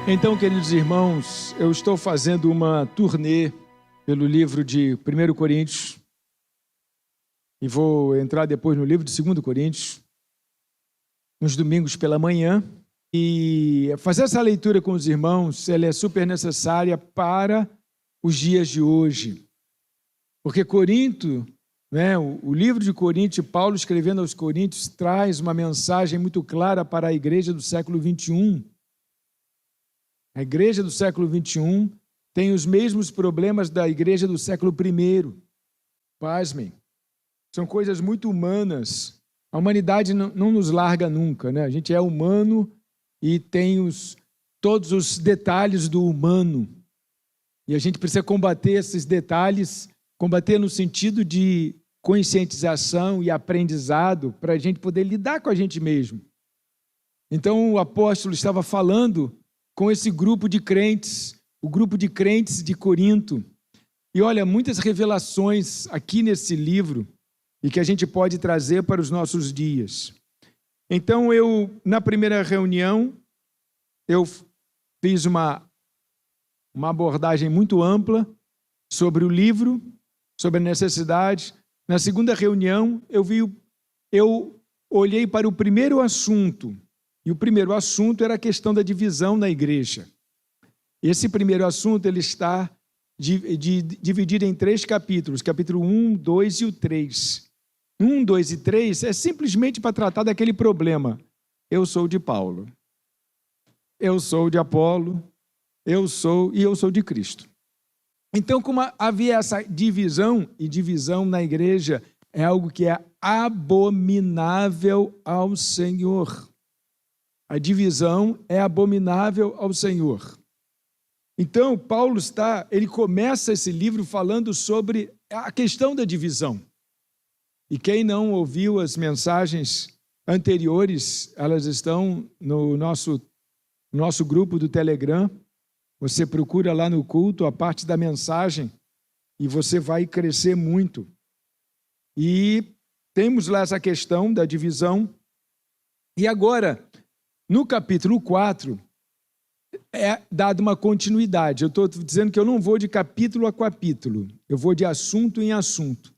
Então, queridos irmãos, eu estou fazendo uma turnê pelo livro de 1 Coríntios e vou entrar depois no livro de 2 Coríntios, nos domingos pela manhã. E fazer essa leitura com os irmãos, ela é super necessária para os dias de hoje. Porque Corinto, o livro de Coríntios, Paulo escrevendo aos Coríntios, traz uma mensagem muito clara para a igreja do século 21. A igreja do século 21 tem os mesmos problemas da igreja do século I. Pasmem. São coisas muito humanas. A humanidade não nos larga nunca, né? A gente é humano e tem todos os detalhes do humano. E a gente precisa combater esses detalhes, combater no sentido de conscientização e aprendizado para a gente poder lidar com a gente mesmo. Então o apóstolo estava falando com esse grupo de crentes, o grupo de crentes de Corinto. E olha, muitas revelações aqui nesse livro e que a gente pode trazer para os nossos dias. Então na primeira reunião, eu fiz uma abordagem muito ampla sobre o livro, sobre a necessidade. Na segunda reunião, eu olhei para o primeiro assunto, e o primeiro assunto era a questão da divisão na igreja. Esse primeiro assunto ele está dividido em 3 capítulos, capítulo 1, 2 e o 3. 1, 2 e 3 é simplesmente para tratar daquele problema. Eu sou de Paulo, eu sou de Apolo, eu sou de Cristo. Então, como havia essa divisão, e divisão na igreja é algo que é abominável ao Senhor. A divisão é abominável ao Senhor. Então, Paulo ele começa esse livro falando sobre a questão da divisão. E quem não ouviu as mensagens anteriores, elas estão no nosso grupo do Telegram. Você procura lá no culto a parte da mensagem e você vai crescer muito. E temos lá essa questão da divisão. E agora, no capítulo 4, é dada uma continuidade. Eu estou dizendo que eu não vou de capítulo a capítulo, eu vou de assunto em assunto.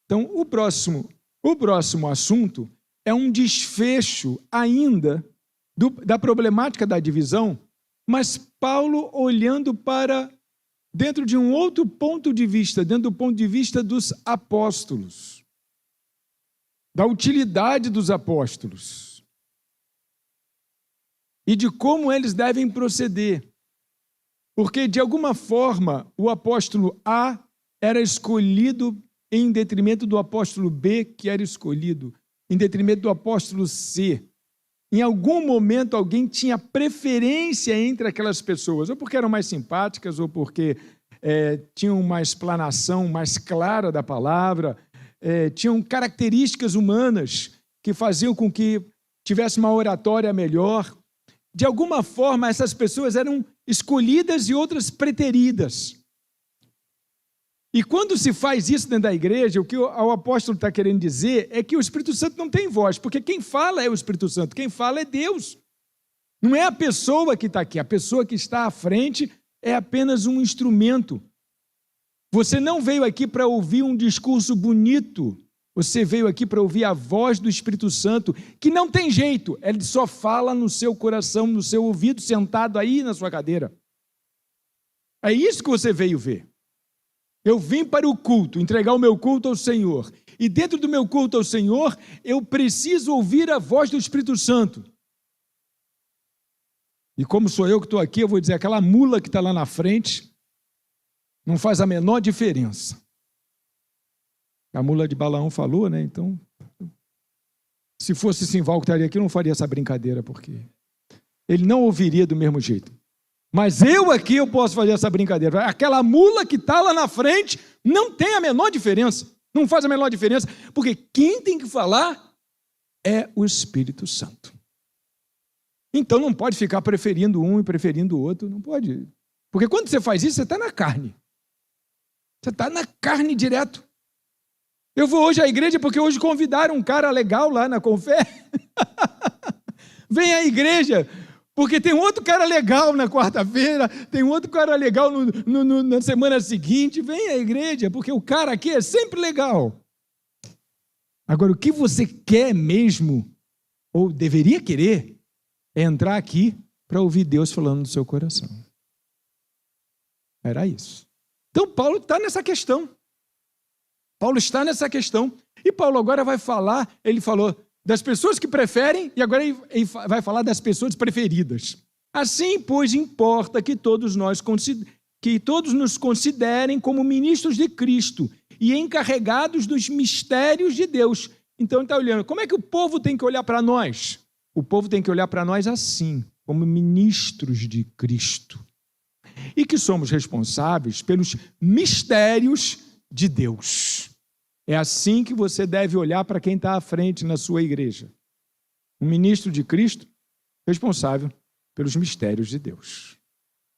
Então, o próximo assunto é um desfecho ainda da problemática da divisão, mas Paulo olhando para dentro de um outro ponto de vista, dentro do ponto de vista dos apóstolos, da utilidade dos apóstolos e de como eles devem proceder. Porque, de alguma forma, o apóstolo A era escolhido em detrimento do apóstolo B, que era escolhido em detrimento do apóstolo C. Em algum momento alguém tinha preferência entre aquelas pessoas, ou porque eram mais simpáticas, ou porque tinham uma explanação mais clara da palavra, tinham características humanas que faziam com que tivesse uma oratória melhor. De alguma forma, essas pessoas eram escolhidas e outras preteridas. E quando se faz isso dentro da igreja, o que o apóstolo está querendo dizer é que o Espírito Santo não tem voz, porque quem fala é o Espírito Santo, quem fala é Deus. Não é a pessoa que está aqui, a pessoa que está à frente é apenas um instrumento. Você não veio aqui para ouvir um discurso bonito, você veio aqui para ouvir a voz do Espírito Santo, que não tem jeito, ele só fala no seu coração, no seu ouvido, sentado aí na sua cadeira. É isso que você veio ver. Eu vim para o culto, entregar o meu culto ao Senhor. E dentro do meu culto ao Senhor, eu preciso ouvir a voz do Espírito Santo. E como sou eu que estou aqui, eu vou dizer, aquela mula que está lá na frente não faz a menor diferença. A mula de Balaão falou, né? Então, se fosse Simval que estaria aqui, eu não faria essa brincadeira, porque ele não ouviria do mesmo jeito. Mas eu aqui eu posso fazer essa brincadeira. Aquela mula que está lá na frente não tem a menor diferença. Não faz a menor diferença. Porque quem tem que falar é o Espírito Santo. Então não pode ficar preferindo um e preferindo o outro. Não pode. Porque quando você faz isso, você está na carne. Você está na carne direto. Eu vou hoje à igreja porque hoje convidaram um cara legal lá na Confé. Vem à igreja. Porque tem outro cara legal na quarta-feira, tem outro cara legal na semana seguinte. Vem à igreja, porque o cara aqui é sempre legal. Agora, o que você quer mesmo, ou deveria querer, é entrar aqui para ouvir Deus falando no seu coração. Era isso. Então, Paulo está nessa questão. Paulo está nessa questão. E Paulo agora vai falar, ele falou das pessoas que preferem, e agora ele vai falar das pessoas preferidas. Assim, pois, importa que todos nos considerem como ministros de Cristo e encarregados dos mistérios de Deus. Então, ele está olhando, como é que o povo tem que olhar para nós? O povo tem que olhar para nós assim, como ministros de Cristo. E que somos responsáveis pelos mistérios de Deus. É assim que você deve olhar para quem está à frente na sua igreja. Um ministro de Cristo responsável pelos mistérios de Deus.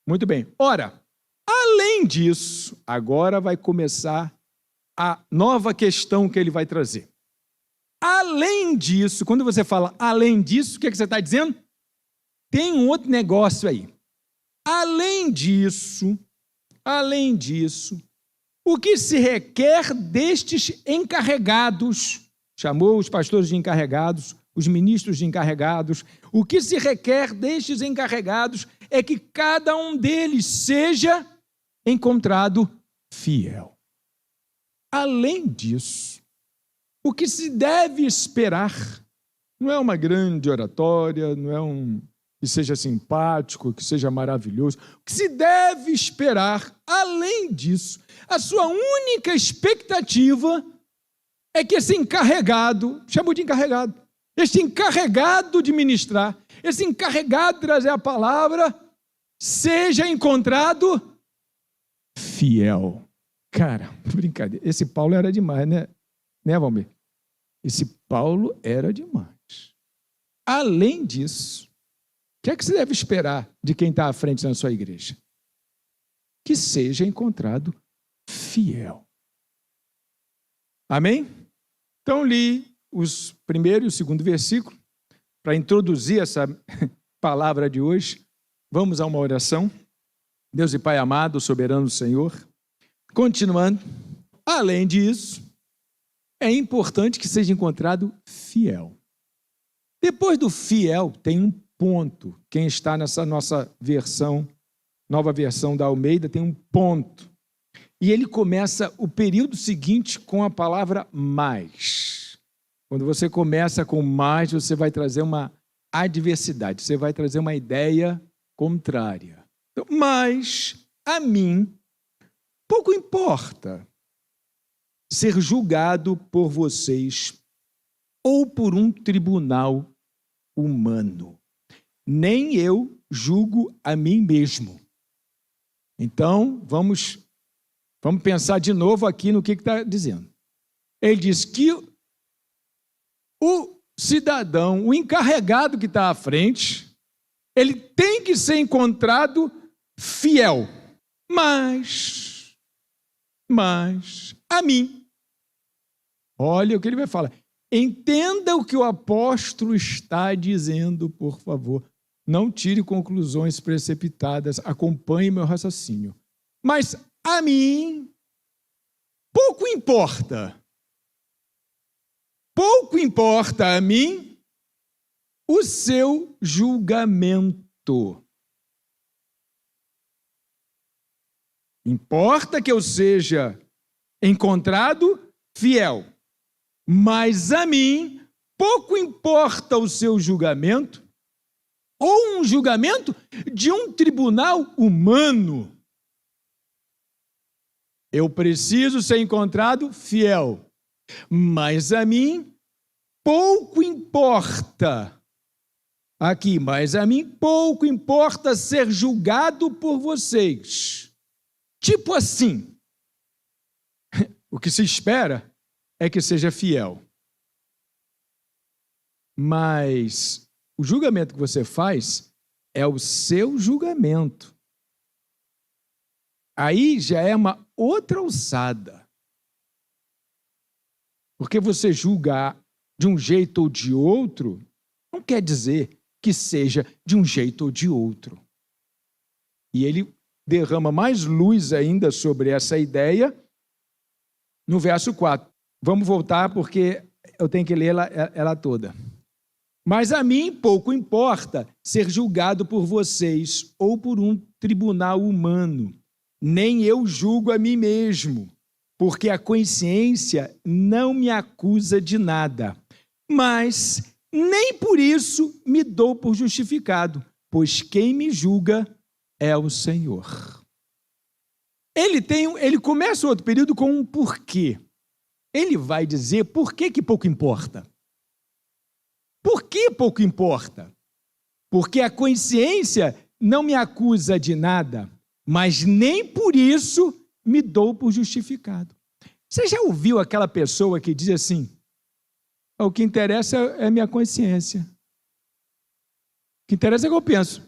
Muito bem. Ora, além disso, agora vai começar a nova questão que ele vai trazer. Além disso, quando você fala além disso, o que é que você está dizendo? Tem um outro negócio aí. Além disso, o que se requer destes encarregados, chamou os pastores de encarregados, os ministros de encarregados, o que se requer destes encarregados é que cada um deles seja encontrado fiel. Além disso, o que se deve esperar não é uma grande oratória, não é que seja simpático, que seja maravilhoso. O que se deve esperar, além disso, a sua única expectativa é que esse encarregado, chamou de encarregado, esse encarregado de ministrar, esse encarregado de trazer a palavra, seja encontrado fiel. Cara, brincadeira, esse Paulo era demais, né, Valmir? Esse Paulo era demais. Além disso, o que é que você deve esperar de quem está à frente na sua igreja? Que seja encontrado fiel. Amém? Então, li os primeiro e o segundo versículo para introduzir essa palavra de hoje. Vamos a uma oração. Deus e Pai amado, soberano Senhor. Continuando, além disso, é importante que seja encontrado fiel. Depois do fiel, tem um ponto. Quem está nessa nossa versão, nova versão da Almeida, tem um ponto. E ele começa o período seguinte com a palavra mais. Quando você começa com mais, você vai trazer uma adversidade, você vai trazer uma ideia contrária. Então, mas, a mim, pouco importa ser julgado por vocês ou por um tribunal humano. Nem eu julgo a mim mesmo. Então, vamos pensar de novo aqui no que está dizendo. Ele diz que o cidadão, o encarregado que está à frente, ele tem que ser encontrado fiel. Mas, a mim, olha o que ele vai falar. Entenda o que o apóstolo está dizendo, por favor. Não tire conclusões precipitadas, acompanhe meu raciocínio. Mas a mim, pouco importa a mim o seu julgamento. Importa que eu seja encontrado fiel, mas a mim pouco importa o seu julgamento, ou um julgamento de um tribunal humano. Eu preciso ser encontrado fiel, mas a mim pouco importa. Aqui, mas a mim pouco importa ser julgado por vocês. Tipo assim, o que se espera é que seja fiel. Mas o julgamento que você faz é o seu julgamento. Aí já é uma outra alçada. Porque você julgar de um jeito ou de outro, não quer dizer que seja de um jeito ou de outro. E ele derrama mais luz ainda sobre essa ideia no verso 4. Vamos voltar porque eu tenho que ler ela toda. Mas a mim pouco importa ser julgado por vocês ou por um tribunal humano. Nem eu julgo a mim mesmo, porque a consciência não me acusa de nada. Mas nem por isso me dou por justificado, pois quem me julga é o Senhor. Ele começa o outro período com um porquê. Ele vai dizer por que pouco importa. Por que pouco importa? Porque a consciência não me acusa de nada, mas nem por isso me dou por justificado. Você já ouviu aquela pessoa que diz assim: o que interessa é minha consciência. O que interessa é o que eu penso.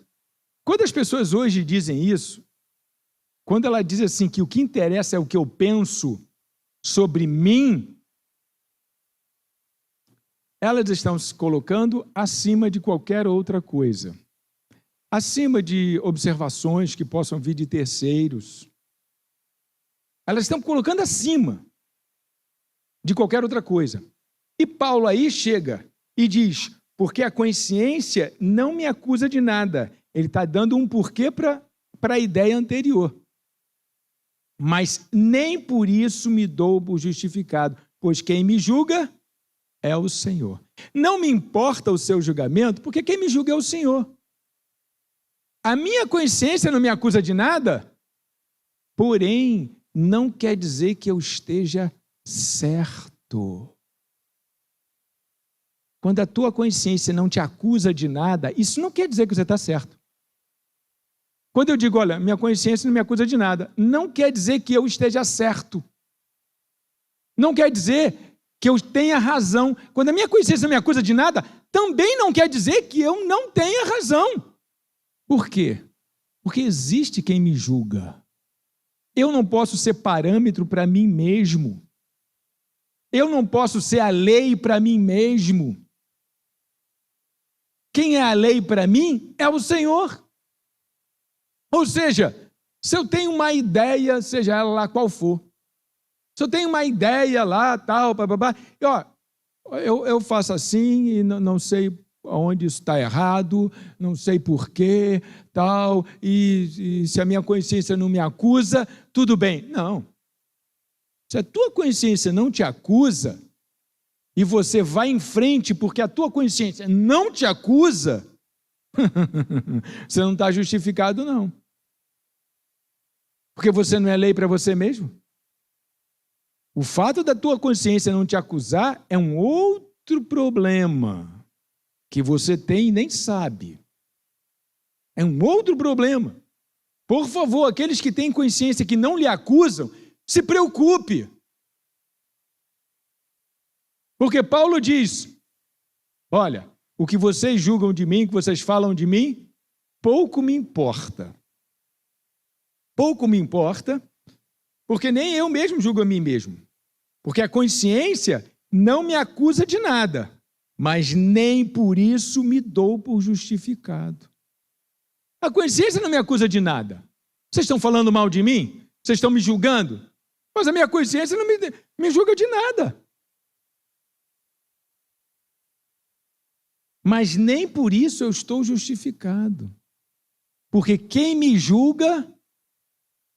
Quando as pessoas hoje dizem isso, quando ela diz assim que o que interessa é o que eu penso sobre mim, elas estão se colocando acima de qualquer outra coisa. Acima de observações que possam vir de terceiros. Elas estão colocando acima de qualquer outra coisa. E Paulo aí chega e diz, porque a consciência não me acusa de nada. Ele está dando um porquê para a ideia anterior. Mas nem por isso me dou por justificado, pois quem me julga é o Senhor. Não me importa o seu julgamento, porque quem me julga é o Senhor. A minha consciência não me acusa de nada, porém, não quer dizer que eu esteja certo. Quando a tua consciência não te acusa de nada, isso não quer dizer que você está certo. Quando eu digo, olha, minha consciência não me acusa de nada, não quer dizer que eu esteja certo. Não quer dizer que eu tenha razão. Quando a minha consciência não me acusa de nada, também não quer dizer que eu não tenha razão. Por quê? Porque existe quem me julga. Eu não posso ser parâmetro para mim mesmo. Eu não posso ser a lei para mim mesmo. Quem é a lei para mim é o Senhor. Ou seja, se eu tenho uma ideia, seja ela lá qual for, se eu tenho uma ideia lá, tal, bababá, eu faço assim e não sei onde isso está errado, não sei porquê, tal, e se a minha consciência não me acusa, tudo bem. Não. Se a tua consciência não te acusa, e você vai em frente porque a tua consciência não te acusa, você não está justificado, não. Porque você não é lei para você mesmo. O fato da tua consciência não te acusar é um outro problema que você tem e nem sabe. É um outro problema. Por favor, aqueles que têm consciência que não lhe acusam, se preocupe. Porque Paulo diz, olha, o que vocês julgam de mim, o que vocês falam de mim, pouco me importa. Pouco me importa, porque nem eu mesmo julgo a mim mesmo. Porque a consciência não me acusa de nada, mas nem por isso me dou por justificado. A consciência não me acusa de nada. Vocês estão falando mal de mim? Vocês estão me julgando? Mas a minha consciência não me julga de nada. Mas nem por isso eu estou justificado. Porque quem me julga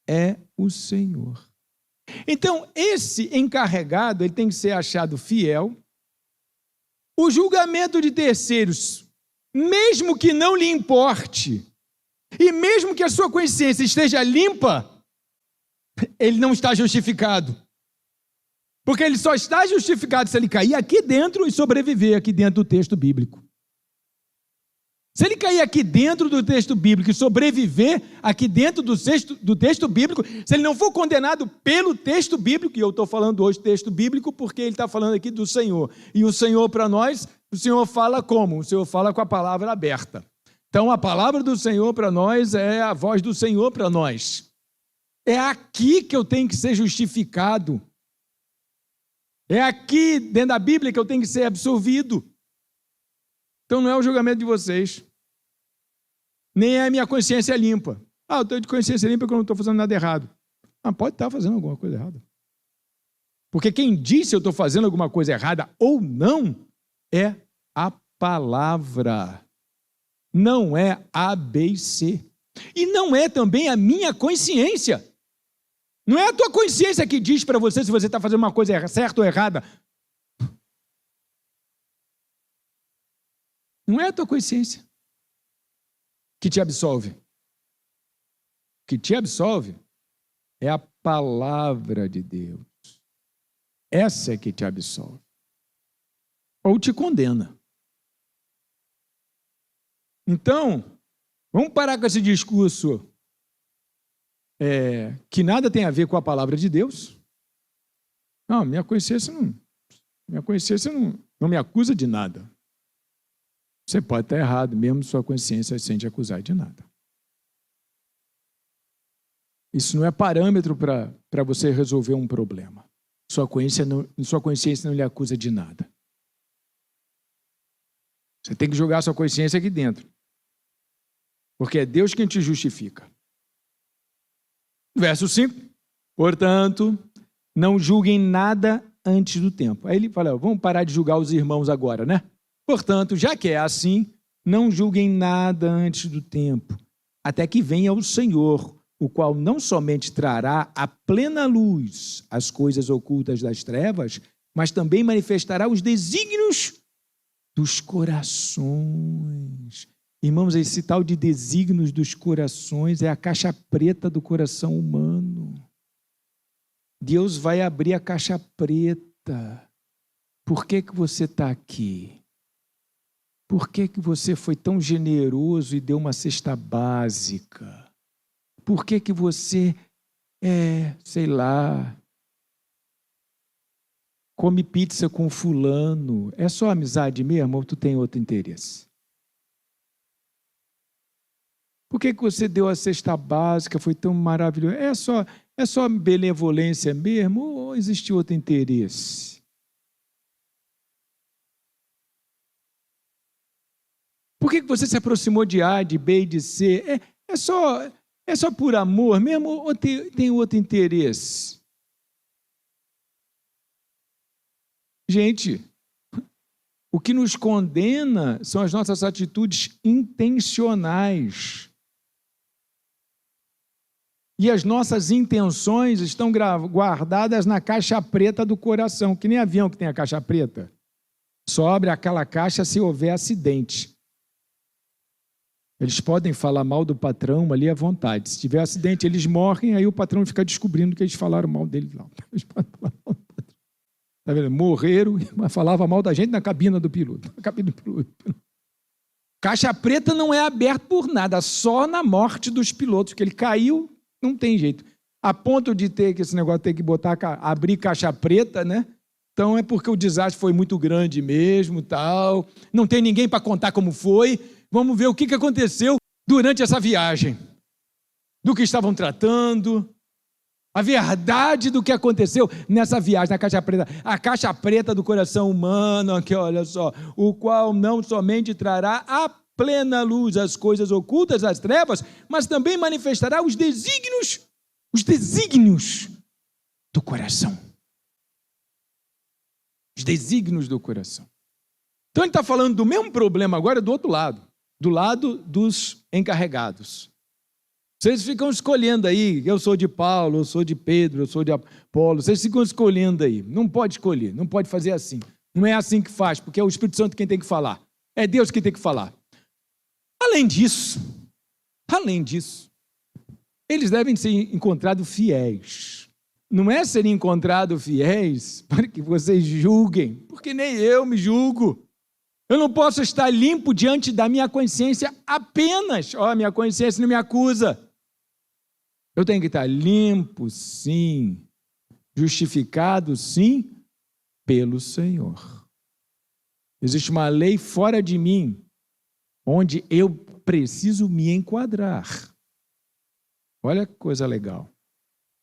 é o Senhor. Então, esse encarregado, ele tem que ser achado fiel. O julgamento de terceiros, mesmo que não lhe importe, e mesmo que a sua consciência esteja limpa, ele não está justificado. Porque ele só está justificado se ele cair aqui dentro e sobreviver aqui dentro do texto bíblico. Se ele cair aqui dentro do texto bíblico e sobreviver aqui dentro do texto bíblico, se ele não for condenado pelo texto bíblico, e eu estou falando hoje texto bíblico porque ele está falando aqui do Senhor. E o Senhor para nós, o Senhor fala como? O Senhor fala com a palavra aberta. Então a palavra do Senhor para nós é a voz do Senhor para nós. É aqui que eu tenho que ser justificado. É aqui dentro da Bíblia que eu tenho que ser absolvido. Então não é o julgamento de vocês, nem é a minha consciência limpa. Eu estou de consciência limpa porque eu não estou fazendo nada errado. Pode estar fazendo alguma coisa errada. Porque quem diz se eu estou fazendo alguma coisa errada ou não é a palavra. Não é A, B e C. E não é também a minha consciência. Não é a tua consciência que diz para você se você está fazendo uma coisa certa ou errada. Não é a tua consciência que te absolve. O que te absolve é a palavra de Deus. Essa é que te absolve. Ou te condena. Então, vamos parar com esse discurso que nada tem a ver com a palavra de Deus. Não, minha consciência não me acusa de nada. Você pode estar errado, mesmo sua consciência sem te acusar de nada. Isso não é parâmetro para você resolver um problema. Sua consciência não lhe acusa de nada. Você tem que jogar sua consciência aqui dentro. Porque é Deus quem te justifica. Verso 5. Portanto, não julguem nada antes do tempo. Aí ele fala, vamos parar de julgar os irmãos agora, né? Portanto, já que é assim, não julguem nada antes do tempo, até que venha o Senhor, o qual não somente trará à plena luz as coisas ocultas das trevas, mas também manifestará os desígnios dos corações. Irmãos, esse tal de desígnios dos corações é a caixa preta do coração humano. Deus vai abrir a caixa preta. Por que você está aqui? Por que você foi tão generoso e deu uma cesta básica? Por que você, sei lá, come pizza com fulano? É só amizade mesmo ou tu tem outro interesse? Por que você deu a cesta básica, foi tão maravilhoso? É só benevolência mesmo ou existe outro interesse? Por que você se aproximou de A, de B e de C? É só por amor mesmo ou tem outro interesse? Gente, o que nos condena são as nossas atitudes intencionais. E as nossas intenções estão guardadas na caixa preta do coração, que nem avião que tem a caixa preta. Só abre aquela caixa se houver acidente. Eles podem falar mal do patrão ali à vontade. Se tiver acidente, eles morrem, aí o patrão fica descobrindo que eles falaram mal dele lá. Eles podem falar mal do patrão. Tá vendo? Morreram, mas falava mal da gente na cabina do piloto. Na cabina do piloto. Caixa preta não é aberta por nada, só na morte dos pilotos, que ele caiu, não tem jeito. A ponto de ter que esse negócio ter que abrir caixa preta, né? Então é porque o desastre foi muito grande mesmo, tal. Não tem ninguém para contar como foi. Vamos ver o que aconteceu durante essa viagem. Do que estavam tratando. A verdade do que aconteceu nessa viagem, na caixa preta. A caixa preta do coração humano, aqui, olha só. O qual não somente trará à plena luz as coisas ocultas das trevas, mas também manifestará os desígnios do coração. Os desígnios do coração. Então ele está falando do mesmo problema agora do outro lado. Do lado dos encarregados. Vocês ficam escolhendo aí, eu sou de Paulo, eu sou de Pedro, eu sou de Apolo, vocês ficam escolhendo aí. Não pode escolher, não pode fazer assim. Não é assim que faz, porque é o Espírito Santo quem tem que falar. É Deus quem tem que falar. Além disso, eles devem ser encontrados fiéis. Não é serem encontrados fiéis para que vocês julguem, porque nem eu me julgo. Eu não posso estar limpo diante da minha consciência apenas. Minha consciência não me acusa. Eu tenho que estar limpo, sim. Justificado, sim, pelo Senhor. Existe uma lei fora de mim, onde eu preciso me enquadrar. Olha que coisa legal.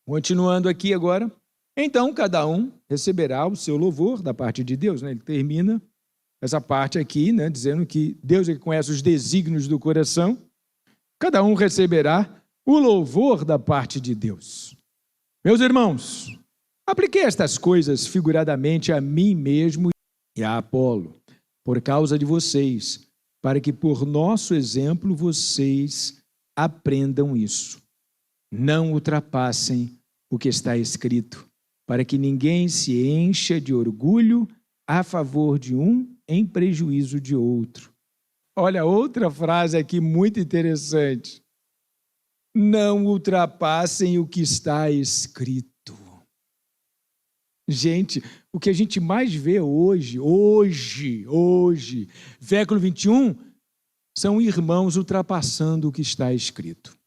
Continuando aqui agora. Então, cada um receberá o seu louvor da parte de Deus. Né? Ele termina essa parte aqui, né, dizendo que Deus é que conhece os desígnios do coração, cada um receberá o louvor da parte de Deus. Meus irmãos, apliquei estas coisas figuradamente a mim mesmo e a Apolo, por causa de vocês, para que por nosso exemplo vocês aprendam isso. Não ultrapassem o que está escrito, para que ninguém se encha de orgulho a favor de um em prejuízo de outro. Olha, outra frase aqui muito interessante. Não ultrapassem o que está escrito. Gente, o que a gente mais vê hoje, século XXI, são irmãos ultrapassando o que está escrito.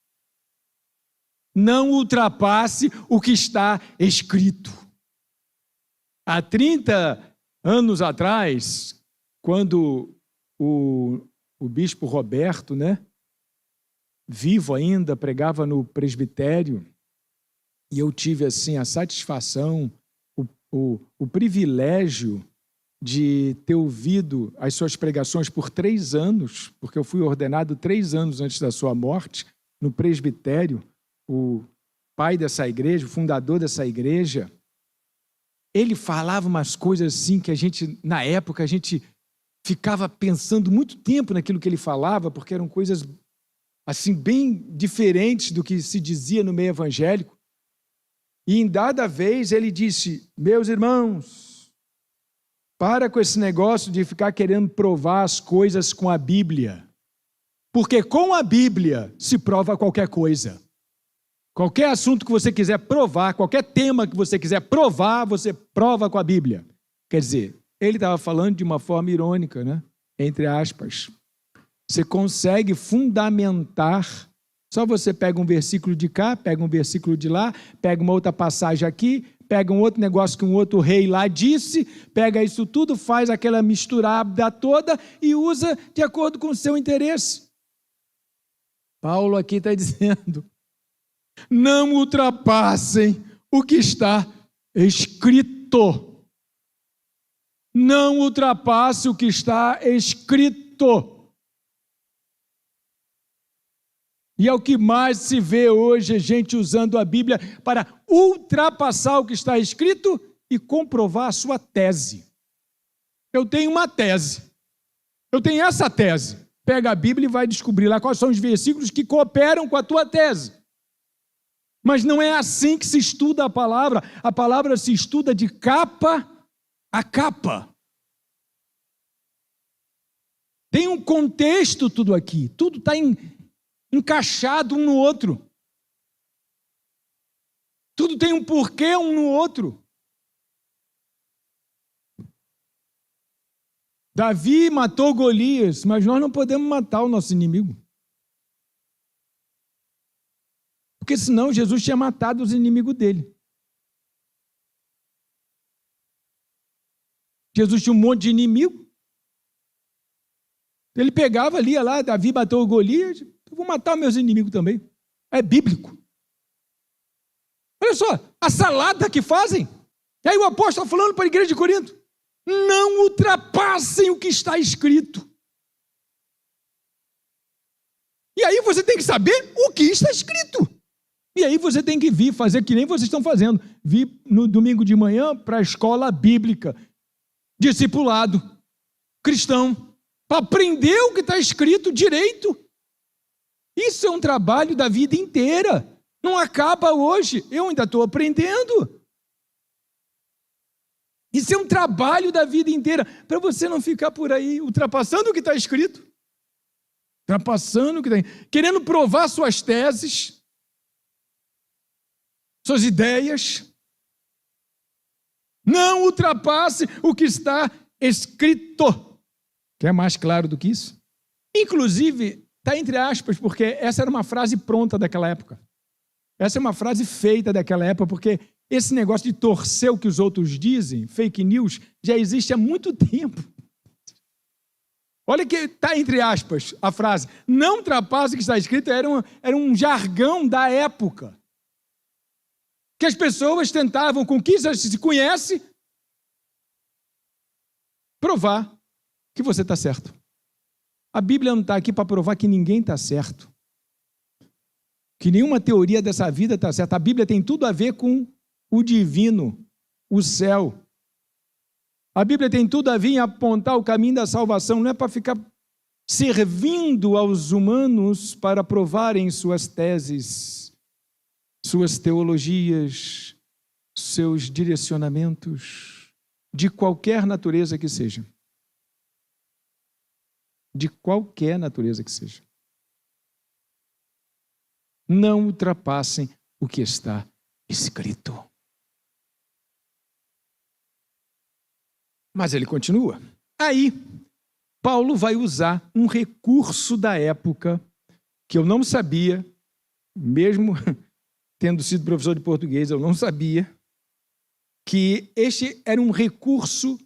Não ultrapasse o que está escrito. Há 30 anos atrás, quando o bispo Roberto, né, vivo ainda, pregava no presbitério, e eu tive assim a satisfação, o privilégio de ter ouvido as suas pregações por 3 anos, porque eu fui ordenado 3 anos antes da sua morte, no presbitério, o pai dessa igreja, o fundador dessa igreja. Ele falava umas coisas assim que a gente, na época, a gente ficava pensando muito tempo naquilo que ele falava, porque eram coisas assim bem diferentes do que se dizia no meio evangélico. E em dada vez ele disse: meus irmãos, para com esse negócio de ficar querendo provar as coisas com a Bíblia, porque com a Bíblia se prova qualquer coisa. Qualquer assunto que você quiser provar, qualquer tema que você quiser provar, você prova com a Bíblia. Quer dizer, ele estava falando de uma forma irônica, né? Entre aspas. Você consegue fundamentar, só você pega um versículo de cá, pega um versículo de lá, pega uma outra passagem aqui, pega um outro negócio que um outro rei lá disse, pega isso tudo, faz aquela misturada toda e usa de acordo com o seu interesse. Paulo aqui está dizendo: não ultrapassem o que está escrito. Não ultrapasse o que está escrito. E é o que mais se vê hoje, gente usando a Bíblia para ultrapassar o que está escrito e comprovar a sua tese. Eu tenho uma tese. Eu tenho essa tese. Pega a Bíblia e vai descobrir lá quais são os versículos que cooperam com a tua tese. Mas não é assim que se estuda a palavra. A palavra se estuda de capa a capa. Tem um contexto tudo aqui. Tudo está encaixado um no outro. Tudo tem um porquê um no outro. Davi matou Golias, mas nós não podemos matar o nosso inimigo. Porque senão Jesus tinha matado os inimigos dele. Jesus tinha um monte de inimigo. Ele pegava ali, ia lá, Davi matou Golias, eu vou matar meus inimigos também. É bíblico. Olha só, a salada que fazem. E aí o apóstolo está falando para a igreja de Corinto: não ultrapassem o que está escrito. E aí você tem que saber o que está escrito. E aí você tem que vir fazer que nem vocês estão fazendo. Vir no domingo de manhã para a escola bíblica, discipulado, cristão, para aprender o que está escrito direito. Isso é um trabalho da vida inteira. Não acaba hoje. Eu ainda estou aprendendo. Isso é um trabalho da vida inteira. Para você não ficar por aí ultrapassando o que está escrito. Ultrapassando o que está... Querendo provar suas teses, suas ideias. Não ultrapasse o que está escrito. Quer mais claro do que isso? Inclusive, está entre aspas, porque essa era uma frase pronta daquela época. Essa é uma frase feita daquela época, porque esse negócio de torcer o que os outros dizem, fake news, já existe há muito tempo. Olha que está entre aspas a frase. Não ultrapasse o que está escrito, era um jargão da época. Que as pessoas tentavam, com que já se conhece, provar que você está certo. A Bíblia não está aqui para provar que ninguém está certo, que nenhuma teoria dessa vida está certa. A Bíblia tem tudo a ver com o divino, o céu. A Bíblia tem tudo a ver em apontar o caminho da salvação, não é para ficar servindo aos humanos para provarem suas teses, suas teologias, seus direcionamentos, de qualquer natureza que seja. De qualquer natureza que seja. Não ultrapassem o que está escrito. Mas ele continua. Aí, Paulo vai usar um recurso da época que eu não sabia, mesmo tendo sido professor de português, eu não sabia, que este era um recurso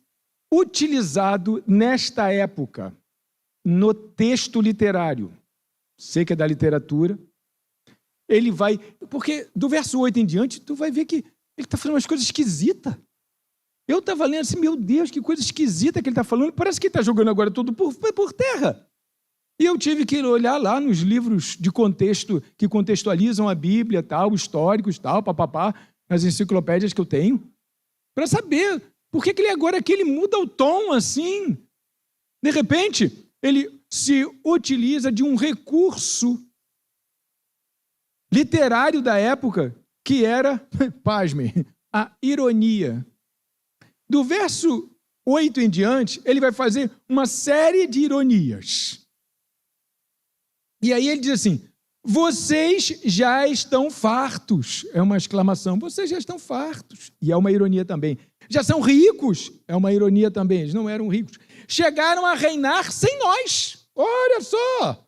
utilizado nesta época, no texto literário. Sei que é da literatura. Ele vai... Porque do verso 8 em diante, tu vai ver que ele está falando umas coisas esquisitas. Eu estava lendo assim, meu Deus, que coisa esquisita que ele está falando. Parece que ele está jogando agora tudo por terra. E eu tive que olhar lá nos livros de contexto, que contextualizam a Bíblia, tal, históricos, tal, papapá, nas enciclopédias que eu tenho, para saber por que ele agora aqui ele muda o tom assim. De repente, ele se utiliza de um recurso literário da época, que era, pasmem, a ironia. Do verso 8 em diante, ele vai fazer uma série de ironias. E aí ele diz assim, vocês já estão fartos. É uma exclamação, vocês já estão fartos. E é uma ironia também. Já são ricos. É uma ironia também, eles não eram ricos. Chegaram a reinar sem nós. Olha só.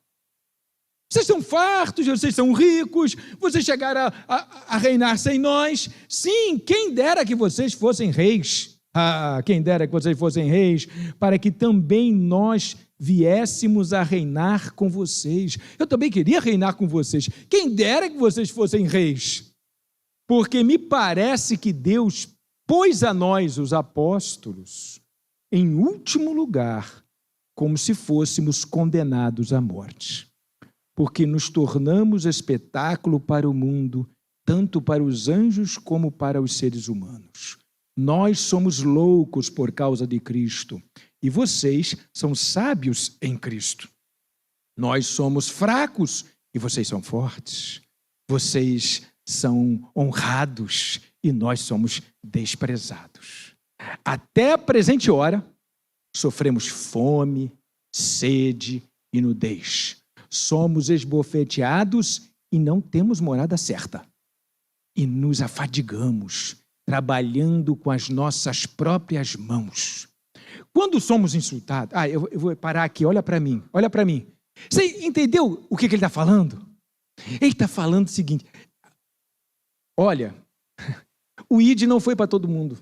Vocês são fartos, vocês são ricos, vocês chegaram a reinar sem nós. Sim, quem dera que vocês fossem reis. Quem dera que vocês fossem reis, para que também nós viéssemos a reinar com vocês. Eu também queria reinar com vocês. Quem dera que vocês fossem reis. Porque me parece que Deus pôs a nós, os apóstolos, em último lugar, como se fôssemos condenados à morte. Porque nos tornamos espetáculo para o mundo, tanto para os anjos como para os seres humanos. Nós somos loucos por causa de Cristo, e vocês são sábios em Cristo. Nós somos fracos, e vocês são fortes. Vocês são honrados, e nós somos desprezados. Até a presente hora, sofremos fome, sede e nudez. Somos esbofeteados e não temos morada certa. E nos afadigamos, trabalhando com as nossas próprias mãos. Quando somos insultados... eu vou parar aqui, olha para mim. Você entendeu o que ele está falando? Ele está falando o seguinte, olha, o ID não foi para todo mundo.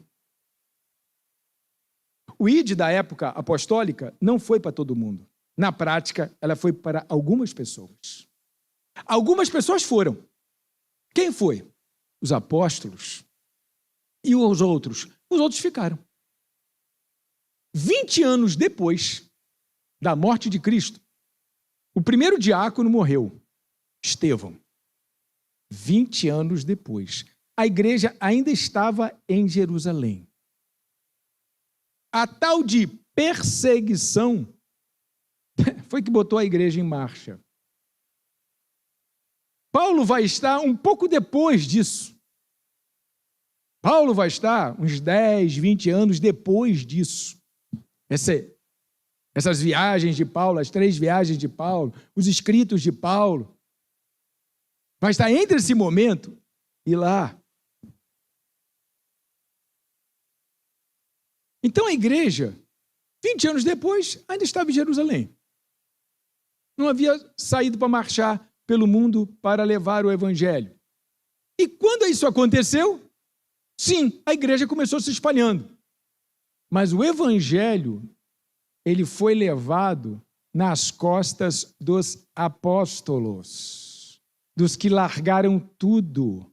O ID da época apostólica não foi para todo mundo. Na prática, ela foi para algumas pessoas. Algumas pessoas foram. Quem foi? Os apóstolos. E os outros? Os outros ficaram. 20 anos depois da morte de Cristo, o primeiro diácono morreu, Estevão. 20 anos depois, a igreja ainda estava em Jerusalém. A tal de perseguição foi que botou a igreja em marcha. Paulo vai estar um pouco depois disso. Paulo vai estar uns 10, 20 anos depois disso. Essas viagens de Paulo, as 3 viagens de Paulo, os escritos de Paulo. Vai estar entre esse momento e lá. Então a igreja, 20 anos depois, ainda estava em Jerusalém. Não havia saído para marchar pelo mundo para levar o evangelho. E quando isso aconteceu, sim, a igreja começou se espalhando. Mas o evangelho, ele foi levado nas costas dos apóstolos, dos que largaram tudo.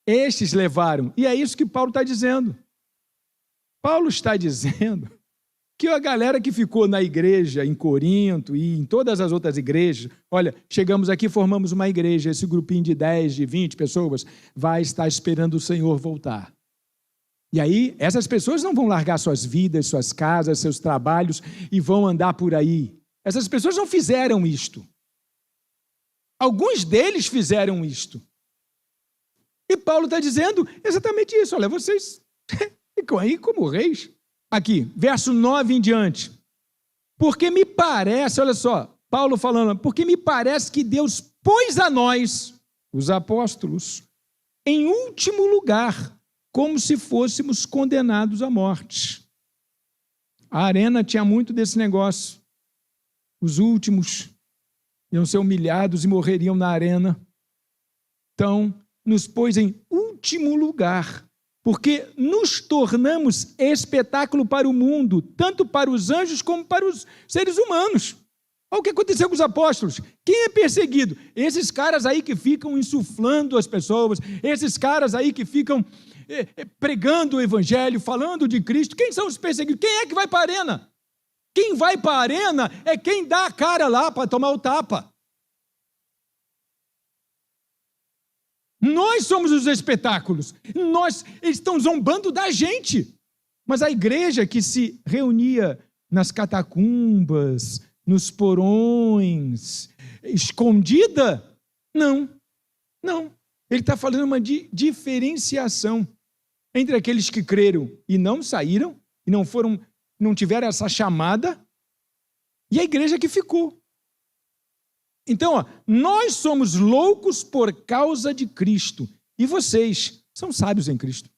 Estes levaram. E é isso que Paulo está dizendo. Paulo está dizendo que a galera que ficou na igreja em Corinto e em todas as outras igrejas, olha, chegamos aqui, formamos uma igreja, esse grupinho de 10, de 20 pessoas vai estar esperando o Senhor voltar. E aí, essas pessoas não vão largar suas vidas, suas casas, seus trabalhos e vão andar por aí. Essas pessoas não fizeram isto. Alguns deles fizeram isto. E Paulo está dizendo exatamente isso. Olha, vocês ficam aí como reis. Aqui, verso 9 em diante. Porque me parece, olha só, Paulo falando, porque me parece que Deus pôs a nós, os apóstolos, em último lugar, como se fôssemos condenados à morte. A arena tinha muito desse negócio. Os últimos iam ser humilhados e morreriam na arena. Então, nos pôs em último lugar, porque nos tornamos espetáculo para o mundo, tanto para os anjos como para os seres humanos. Olha o que aconteceu com os apóstolos. Quem é perseguido? Esses caras aí que ficam insuflando as pessoas, esses caras aí que ficam pregando o evangelho, falando de Cristo. Quem são os perseguidos? Quem é que vai para a arena? Quem vai para a arena é quem dá a cara lá para tomar o tapa. Nós somos os espetáculos. Eles estão zombando da gente. Mas a igreja que se reunia nas catacumbas, nos porões, escondida, não. Ele está falando uma diferenciação entre aqueles que creram e não saíram, e não tiveram essa chamada, e a igreja que ficou. Então, nós somos loucos por causa de Cristo, e vocês são sábios em Cristo.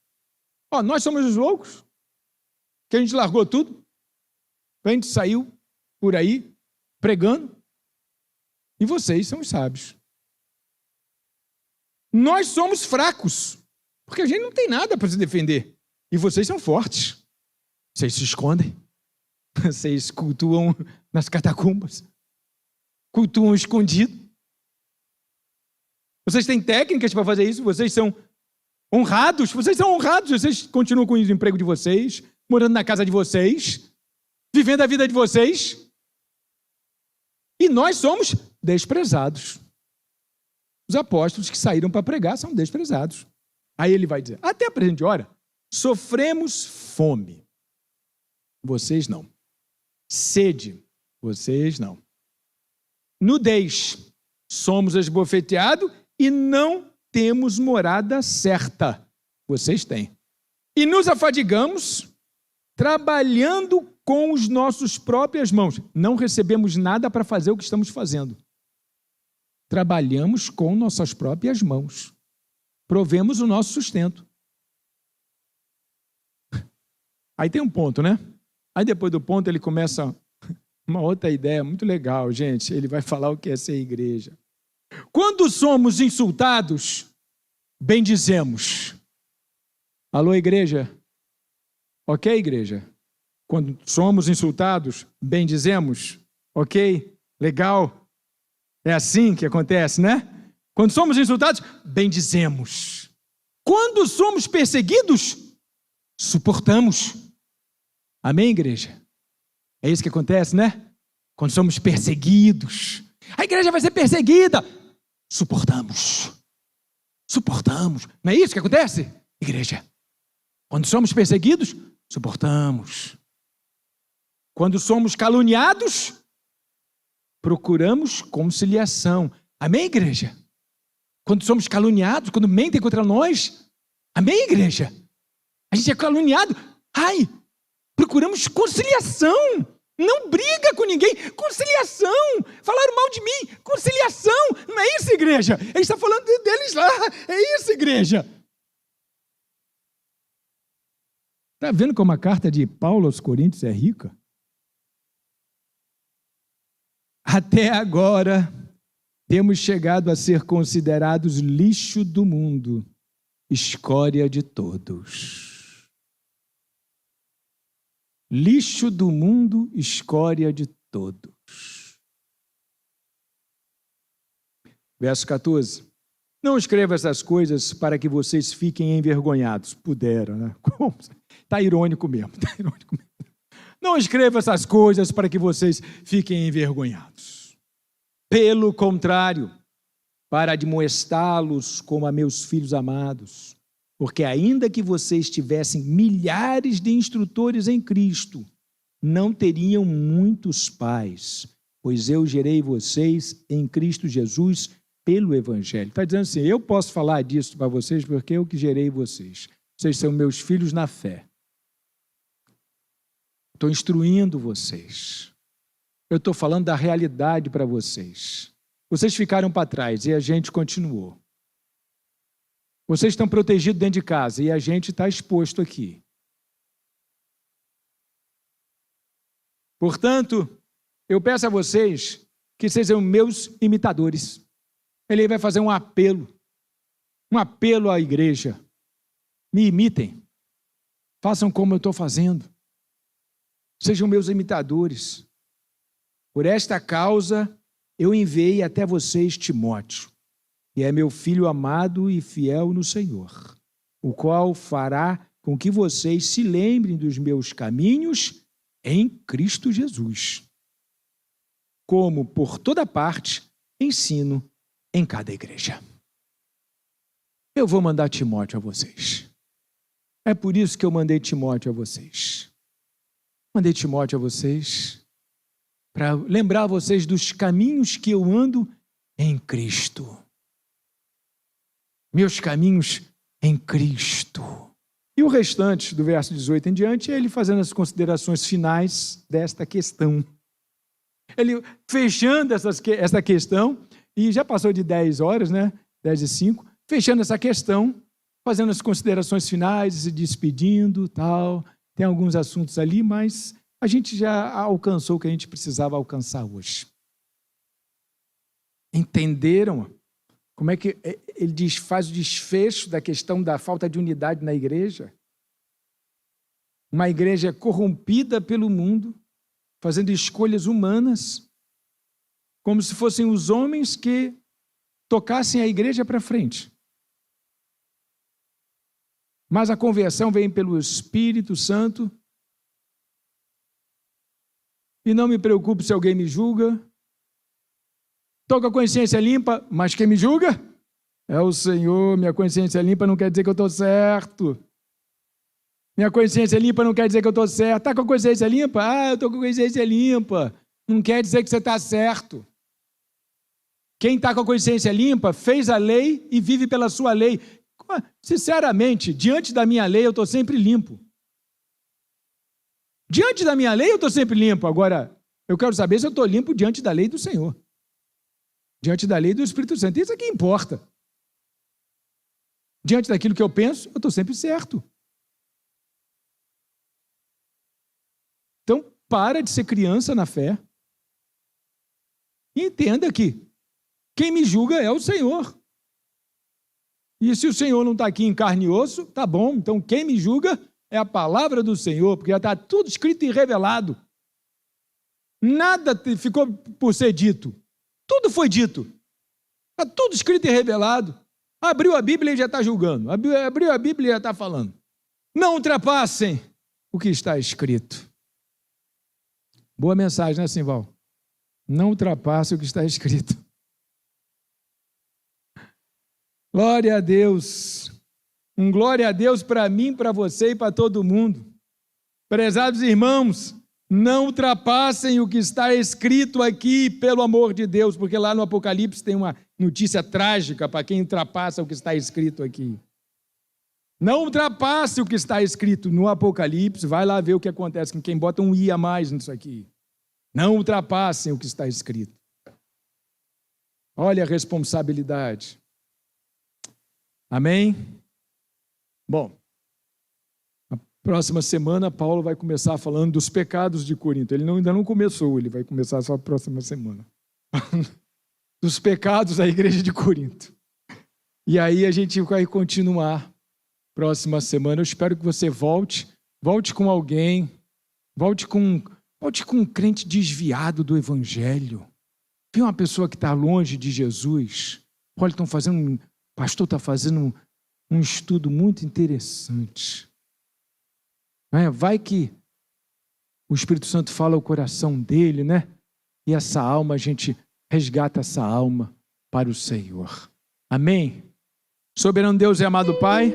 Nós somos os loucos, que a gente largou tudo, a gente saiu por aí pregando, e vocês são os sábios. Nós somos fracos, porque a gente não tem nada para se defender, e vocês são fortes. Vocês se escondem, vocês cultuam nas catacumbas, cultuam escondido. Vocês têm técnicas para fazer isso, vocês são honrados, vocês continuam com o emprego de vocês, morando na casa de vocês, vivendo a vida de vocês, e nós somos desprezados. Os apóstolos que saíram para pregar são desprezados. Aí ele vai dizer, até a presente hora, sofremos fome. Vocês não. Sede. Vocês não. Nudez. Somos esbofeteados e não temos morada certa. Vocês têm. E nos afadigamos trabalhando com as nossas próprias mãos. Não recebemos nada para fazer o que estamos fazendo. Trabalhamos com nossas próprias mãos. Provemos o nosso sustento. Aí tem um ponto, né? Aí depois do ponto ele começa uma outra ideia muito legal, gente. Ele vai falar o que é ser igreja. Quando somos insultados, bendizemos. Alô, igreja? Ok, igreja? Quando somos insultados, bendizemos. Ok? Legal? É assim que acontece, né? Quando somos insultados, bendizemos. Quando somos perseguidos, suportamos. Amém, igreja? É isso que acontece, né? Quando somos perseguidos, a igreja vai ser perseguida. Suportamos. Não é isso que acontece, igreja? Quando somos perseguidos, suportamos. Quando somos caluniados, procuramos conciliação. Amém, igreja? Quando somos caluniados, quando mentem contra nós, amém, igreja? A gente é caluniado. Procuramos conciliação. Não briga com ninguém. Conciliação. Falaram mal de mim. Conciliação. Não é isso, igreja? Ele está falando deles lá. É isso, igreja. Está vendo como a carta de Paulo aos Coríntios é rica? Até agora, temos chegado a ser considerados lixo do mundo, escória de todos. Lixo do mundo, escória de todos. Verso 14. Não escreva essas coisas para que vocês fiquem envergonhados. Puderam, né? Está irônico mesmo. Não escrevo essas coisas para que vocês fiquem envergonhados. Pelo contrário, para admoestá-los como a meus filhos amados. Porque ainda que vocês tivessem milhares de instrutores em Cristo, não teriam muitos pais, pois eu gerei vocês em Cristo Jesus pelo Evangelho. Está dizendo assim, eu posso falar disso para vocês porque eu que gerei vocês. Vocês são meus filhos na fé. Estou instruindo vocês. Eu estou falando da realidade para vocês. Vocês ficaram para trás e a gente continuou. Vocês estão protegidos dentro de casa e a gente está exposto aqui. Portanto, eu peço a vocês que sejam meus imitadores. Ele vai fazer um apelo à igreja. Me imitem. Façam como eu estou fazendo. Sejam meus imitadores. Por esta causa, eu enviei até vocês Timóteo, que é meu filho amado e fiel no Senhor, o qual fará com que vocês se lembrem dos meus caminhos em Cristo Jesus, como por toda parte ensino em cada igreja. Eu vou mandar Timóteo a vocês. É por isso que eu mandei Timóteo a vocês. Mandei Timóteo a vocês para lembrar vocês dos caminhos que eu ando em Cristo. Meus caminhos em Cristo. E o restante, do verso 18 em diante, é ele fazendo as considerações finais desta questão. Ele fechando essa questão, e já passou de 10 horas, né? 10:05, fechando essa questão, fazendo as considerações finais, se despedindo, tal. Tem alguns assuntos ali, mas a gente já alcançou o que a gente precisava alcançar hoje. Entenderam como é que ele faz o desfecho da questão da falta de unidade na igreja? Uma igreja corrompida pelo mundo, fazendo escolhas humanas, como se fossem os homens que tocassem a igreja para frente. Mas a conversão vem pelo Espírito Santo. E não me preocupo se alguém me julga. Estou com a consciência limpa, mas quem me julga é o Senhor. Minha consciência limpa não quer dizer que eu estou certo. Minha consciência limpa não quer dizer que eu estou certo. Está com a consciência limpa? Eu estou com a consciência limpa. Não quer dizer que você está certo. Quem está com a consciência limpa fez a lei e vive pela sua lei. Sinceramente, diante da minha lei eu estou sempre limpo. Diante da minha lei eu estou sempre limpo. Agora, eu quero saber se eu estou limpo diante da lei do Senhor. Diante da lei do Espírito Santo. Isso é que importa. Diante daquilo que eu penso, eu estou sempre certo. Então, para de ser criança na fé. E entenda que quem me julga é o Senhor. E se o Senhor não está aqui em carne e osso, tá bom. Então, quem me julga é a palavra do Senhor, porque já está tudo escrito e revelado. Nada ficou por ser dito. Tudo foi dito. Está tudo escrito e revelado. Abriu a Bíblia e já está julgando. Abriu a Bíblia e já está falando. Não ultrapassem o que está escrito. Boa mensagem, né, Simval? Não ultrapasse o que está escrito. Glória a Deus. Um glória a Deus para mim, para você e para todo mundo. Prezados irmãos, não ultrapassem o que está escrito aqui, pelo amor de Deus, porque lá no Apocalipse tem uma notícia trágica para quem ultrapassa o que está escrito aqui. Não ultrapasse o que está escrito no Apocalipse, vai lá ver o que acontece com quem bota um i a mais nisso aqui. Não ultrapassem o que está escrito. Olha a responsabilidade. Amém? Bom, na próxima semana, Paulo vai começar falando dos pecados de Corinto. Ele ainda não começou, ele vai começar só na próxima semana. Dos pecados da igreja de Corinto. E aí a gente vai continuar próxima semana. Eu espero que você volte com alguém, volte com um crente desviado do Evangelho. Tem uma pessoa que está longe de Jesus. Olha, o pastor está fazendo um estudo muito interessante. Vai que o Espírito Santo fala ao coração dele, né? E essa alma, a gente resgata essa alma para o Senhor. Amém? Soberano Deus e amado Pai,